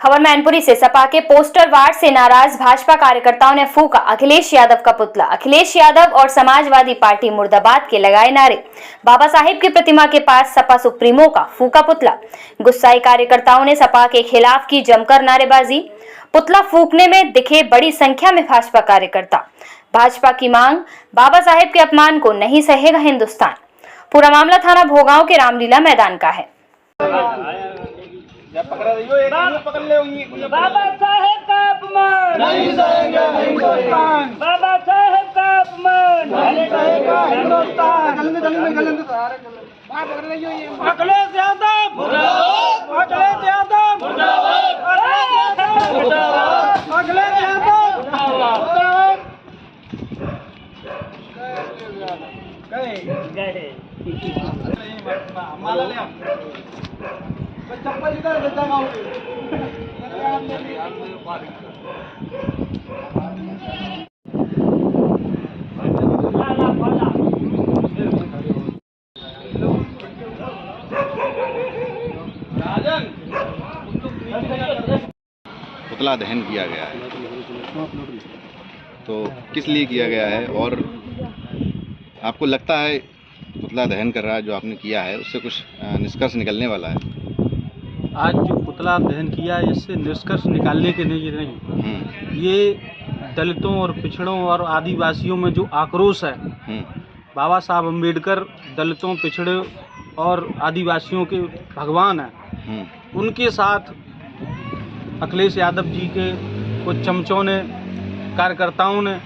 खबर मैनपुरी से सपा के पोस्टर वार से नाराज भाजपा कार्यकर्ताओं ने फूका अखिलेश यादव का पुतला। अखिलेश यादव और समाजवादी पार्टी मुर्दाबाद के लगाए नारे। बाबा साहिब की प्रतिमा के पास सपा सुप्रीमो का फूका पुतला। गुस्साए कार्यकर्ताओं ने सपा के खिलाफ की जमकर नारेबाजी। पुतला फूकने में दिखे बड़ी संख्या में भाजपा कार्यकर्ता। भाजपा की मांग, बाबा साहेब के अपमान को नहीं सहेगा हिंदुस्तान। पूरा मामला थाना भोगांव के रामलीला मैदान का है। बाबा साहेब का अपमान नहीं सहेगा हिंदुस्तान। बाबा साहेब का अपमान नहीं सहेगा हिंदुस्तान। अखिलेश यादव मुर्दाबाद, अखिलेश यादव मुर्दाबाद, अखिलेश यादव मुर्दाबाद। चप्पल इधर पुतला दहन किया गया है, तो किस लिए किया गया है और आपको लगता है पुतला दहन कर रहा है जो आपने किया है उससे कुछ निष्कर्ष निकलने वाला है? आज जो पुतला दहन किया है इससे निष्कर्ष निकालने के नहीं, ये दलितों और पिछड़ों और आदिवासियों में जो आक्रोश है, बाबा साहब अम्बेडकर दलितों, पिछड़े और आदिवासियों के भगवान हैं, उनके साथ अखिलेश यादव जी के कुछ चमचों ने, कार्यकर्ताओं ने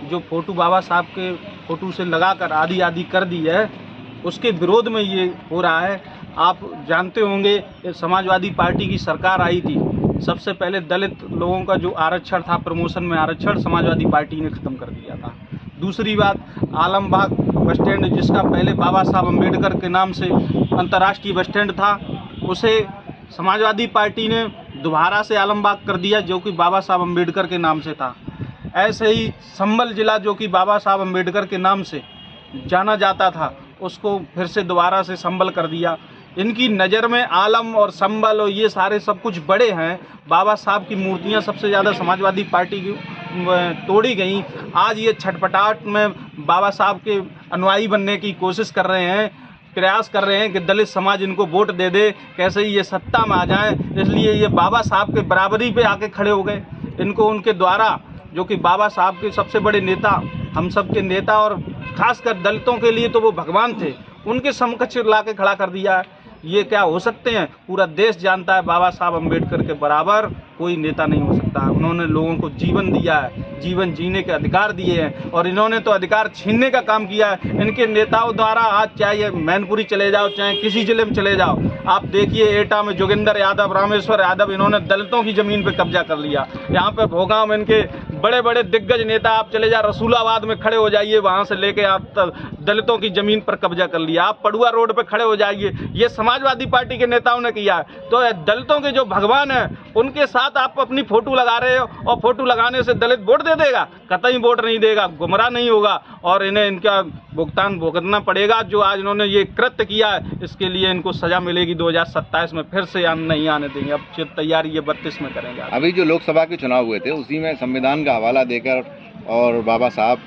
जो फोटो बाबा साहब के फोटो से लगाकर आदि आदि कर दी है, उसके विरोध में ये हो रहा है। आप जानते होंगे समाजवादी पार्टी की सरकार आई थी, सबसे पहले दलित लोगों का जो आरक्षण था, प्रमोशन में आरक्षण समाजवादी पार्टी ने ख़त्म कर दिया था। दूसरी बात, आलमबाग बस स्टैंड जिसका पहले बाबा साहब अम्बेडकर के नाम से अंतर्राष्ट्रीय बस स्टैंड था, उसे समाजवादी पार्टी ने दोबारा से आलमबाग कर दिया जो कि बाबा साहब अम्बेडकर के नाम से था। ऐसे ही संबल जिला जो कि बाबा साहब अम्बेडकर के नाम से जाना जाता था, उसको फिर से दोबारा से संबल कर दिया। इनकी नज़र में आलम और संबल और ये सारे सब कुछ बड़े हैं। बाबा साहब की मूर्तियां सबसे ज़्यादा समाजवादी पार्टी की तोड़ी गई। आज ये छटपटाहट में बाबा साहब के अनुयायी बनने की कोशिश कर रहे हैं, प्रयास कर रहे हैं कि दलित समाज इनको वोट दे दे, कैसे ही ये सत्ता में आ जाएं। इसलिए ये बाबा साहब के बराबरी पे आके खड़े हो गए। इनको उनके द्वारा, जो कि बाबा साहब के सबसे बड़े नेता, हम सब के नेता और खासकर दलितों के लिए तो वो भगवान थे, उनके समकक्ष ला के खड़ा कर दिया है। ये क्या हो सकते हैं? पूरा देश जानता है बाबा साहब अम्बेडकर के बराबर कोई नेता नहीं हो सकता। उन्होंने लोगों को जीवन दिया है, जीवन जीने के अधिकार दिए हैं, और इन्होंने तो अधिकार छीनने का काम किया है। इनके नेताओं द्वारा आज चाहे मैनपुरी चले जाओ, चाहे किसी जिले में चले जाओ, आप देखिए एटा में जोगिंदर यादव, रामेश्वर यादव, इन्होंने दलितों की ज़मीन पर कब्जा कर लिया। यहाँ पर भोगांव में इनके बड़े बड़े दिग्गज नेता, आप चले जा रसूलाबाद में खड़े हो जाइए, वहाँ से लेके आप दलितों की ज़मीन पर कब्जा कर लिया। आप पड़ुआ रोड पर खड़े हो जाइए, ये समाजवादी पार्टी के नेताओं ने किया है। तो दलितों के जो भगवान हैं उनके साथ आप अपनी फोटो लगा रहे हो, और फोटो लगाने से दलित वोट दे देगा? कतई वोट नहीं देगा, गुमराह नहीं होगा, और इन्हें इनका भुगतान भुगतना पड़ेगा। जो आज इन्होंने ये कृत्य किया है, इसके लिए इनको सजा मिलेगी। 2027 में फिर से नहीं आने देंगे। अब तैयारी ये 32 में करेंगे। अभी जो लोकसभा के चुनाव हुए थे उसी में संविधान का हवाला देकर और बाबा साहब